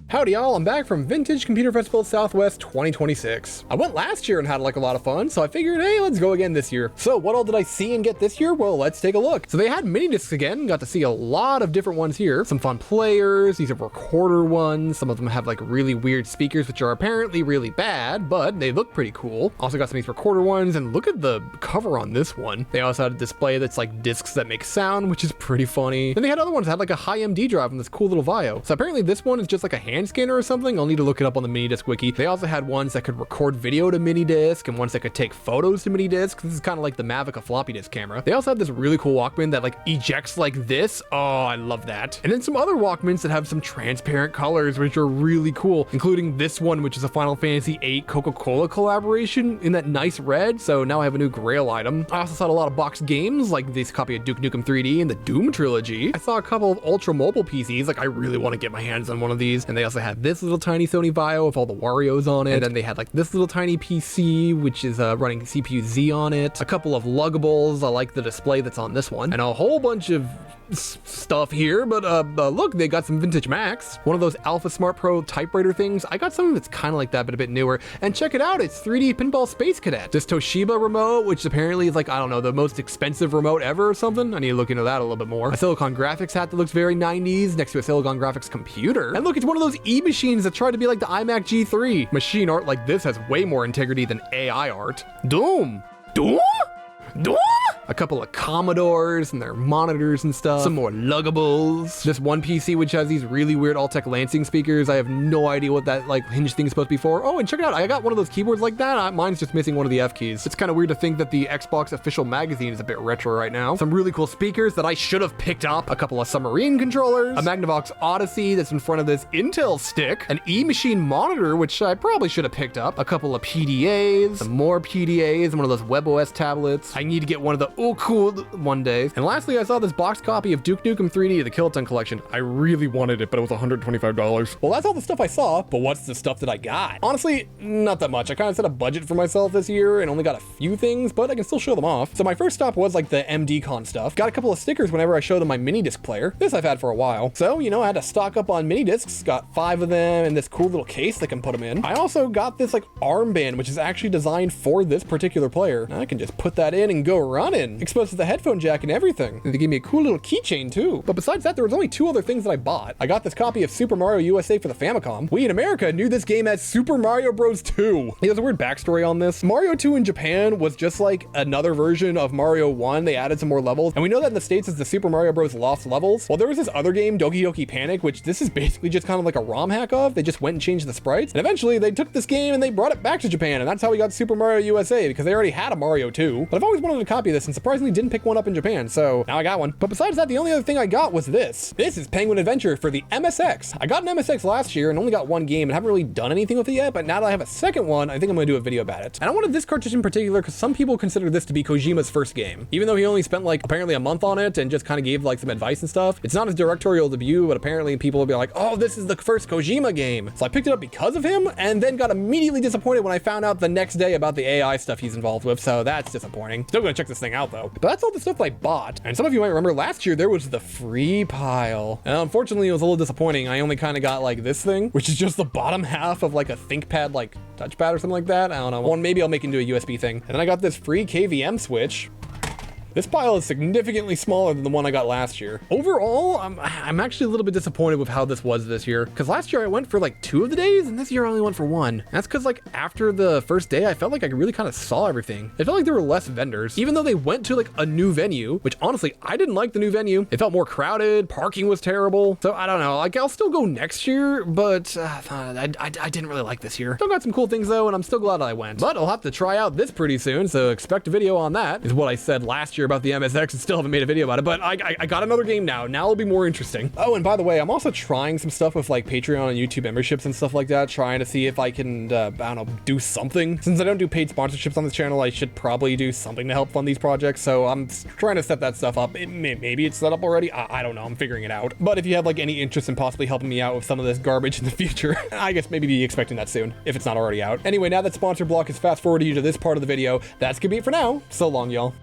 Howdy y'all, I'm back from Vintage Computer Festival Southwest 2026. I went last year and had like a lot of fun, so I figured, hey, let's go again this year. So what all did I see and get this year? Well, let's take a look. So they had mini discs again, got to see a lot of different ones here. Some fun players, these are recorder ones. Some of them have like really weird speakers, which are apparently really bad, but they look pretty cool. Also got some of these recorder ones, and look at the cover on this one. They also had a display that's like discs that make sound, which is pretty funny. Then they had other ones that had like a high MD drive and this cool little VIO. So apparently this one is just like a hand scanner or something. I'll need to look it up on the mini disc wiki. They also had ones that could record video to mini disc and ones that could take photos to mini disc. This is kind of like the Mavic of floppy disk camera. They also had this really cool Walkman that like ejects like this. Oh, I love that. And then some other Walkmans that have some transparent colors, which are really cool, including this one, which is a Final Fantasy VIII Coca-Cola collaboration in that nice red. So now I have a new Grail item. I also saw a lot of boxed games like this copy of Duke Nukem 3D and the Doom trilogy. I saw a couple of ultra mobile PCs. Like I really want to get my hands on one of these. And they also had this little tiny Sony VIO with all the Warios on it. And then they had like this little tiny PC, which is running CPU Z on it. A couple of luggables. I like the display that's on this one. And a whole bunch of stuff here, but look, they got some vintage Macs. One of those Alpha Smart Pro typewriter things. I got something that's kind of like that, but a bit newer. And check it out, it's 3D Pinball Space Cadet. This Toshiba remote, which apparently is like, I don't know, the most expensive remote ever or something. I need to look into that a little bit more. A Silicon Graphics hat that looks very 90s next to a Silicon Graphics computer. And look, it's one of those e-machines that try to be like the iMac G3. Machine art like this has way more integrity than AI art. Doom! Doom? Doom? A couple of Commodores and their monitors and stuff. Some more luggables. This one PC which has these really weird Altec Lansing speakers. I have no idea what that like hinge thing is supposed to be for. Oh, and check it out. I got one of those keyboards like that. Mine's just missing one of the F keys. It's kind of weird to think that the Xbox official magazine is a bit retro right now. Some really cool speakers that I should have picked up. A couple of Submarine controllers. A Magnavox Odyssey that's in front of this Intel stick. An E-machine monitor, which I probably should have picked up. A couple of PDAs. Some more PDAs. And one of those WebOS tablets. I need to get one of the cool one day. And lastly, I saw this boxed copy of Duke Nukem 3D, the Kiloton collection. I really wanted it, but it was $125. Well, that's all the stuff I saw, but what's the stuff that I got? Honestly, not that much. I kind of set a budget for myself this year and only got a few things, but I can still show them off. So my first stop was like the MD Con stuff. Got a couple of stickers whenever I showed them my mini disc player. This I've had for a while. So, you know, I had to stock up on mini discs, got 5 of them in this cool little case that can put them in. I also got this like armband, which is actually designed for this particular player. Now I can just put that in and go running. Exposed to the headphone jack and everything. And they gave me a cool little keychain too. But besides that, there was only 2 other things that I bought. I got this copy of Super Mario USA for the Famicom. We in America knew this game as Super Mario Bros. 2. There's a weird backstory on this. Mario 2 in Japan was just like another version of Mario 1. They added some more levels. And we know that in the States it's the Super Mario Bros. Lost Levels. Well, there was this other game, Doki Doki Panic, which this is basically just kind of like a ROM hack of. They just went and changed the sprites. And eventually they took this game and they brought it back to Japan. And that's how we got Super Mario USA, because they already had a Mario 2. But I've always wanted a copy of this and surprisingly didn't pick one up in Japan, so now I got one. But besides that, the only other thing I got was this. This is Penguin Adventure for the MSX. I got an MSX last year and only got one game and haven't really done anything with it yet, but now that I have a second one, I think I'm gonna do a video about it. And I wanted this cartridge in particular because some people consider this to be Kojima's first game. Even though he only spent like apparently a month on it and just kind of gave like some advice and stuff. It's not his directorial debut, but apparently people will be like, oh, this is the first Kojima game. So I picked it up because of him and then got immediately disappointed when I found out the next day about the AI stuff he's involved with, so that's disappointing. Still gonna check this thing out though. But that's all the stuff I bought. And some of you might remember last year there was the free pile. And unfortunately it was a little disappointing. I only kind of got like this thing, which is just the bottom half of like a ThinkPad like touchpad or something like that. I don't know. Well, maybe I'll make it into a USB thing. And then I got this free KVM switch. This pile is significantly smaller than the one I got last year. Overall, I'm actually a little bit disappointed with how this was this year, because last year I went for like 2 of the days and this year I only went for 1. That's because like after the first day, I felt like I really kind of saw everything. It felt like there were less vendors, even though they went to like a new venue, which honestly, I didn't like the new venue. It felt more crowded, parking was terrible. So I don't know, like I'll still go next year, but I didn't really like this year. Still got some cool things though, and I'm still glad I went. But I'll have to try out this pretty soon, so expect a video on that, is what I said last year about the MSX and still haven't made a video about it, but I got another game now. Now it'll be more interesting. Oh, and by the way, I'm also trying some stuff with like Patreon and YouTube memberships and stuff like that, trying to see if I can, I don't know, do something. Since I don't do paid sponsorships on this channel, I should probably do something to help fund these projects, so I'm trying to set that stuff up. Maybe it's set up already. I don't know. I'm figuring it out. But if you have like any interest in possibly helping me out with some of this garbage in the future, I guess maybe be expecting that soon, if it's not already out. Anyway, now that sponsor block is fast forwarded you to this part of the video, that's gonna be it for now. So long, y'all.